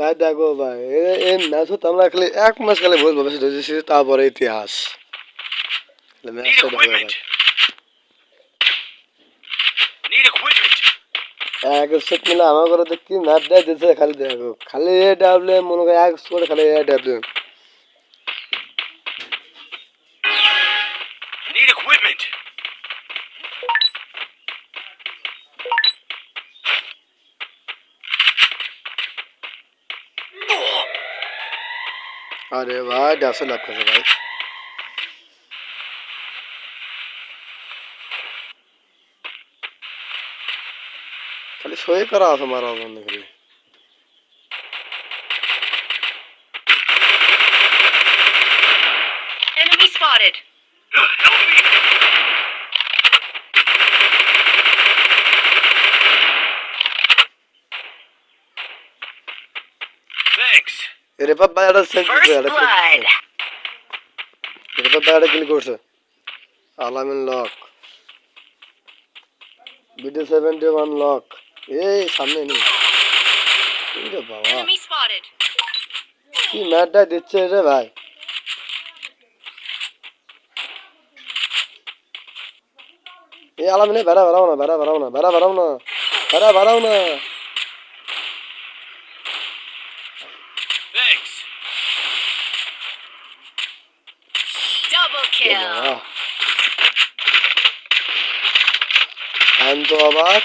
ভাই দেখো ভাই এই ম্যাচ হতো আমরা খালি এক ম্যাচ খেলে ভুল ভবিষ্যৎ ধরেছি তারপরে ইতিহাস ম্যাচটা দেখো ভাই এক সেট মিলে আমার করে দেখি ম্যাচ দেয় দিচ্ছে খালি দেখো খালি এ ডাবলে মনে করে এক স্কোর খালি এ ডাবলে अरे भाई डैसे लाभ कैसे भाई खाली सोए करा हमारा बंदे खाली Enemy spotted. Thanks. मेरे पास बैड सेंस First है blood. मेरे पास बैड किल कोर्स है आलम इन लॉक BD71 लॉक ये सामने नहीं ये बाबा Enemy spotted. ये मैच दा दिच्छे रे भाई ये आलम ने भरा भराओ ना Thanks. Double kill. I'm तो अबाक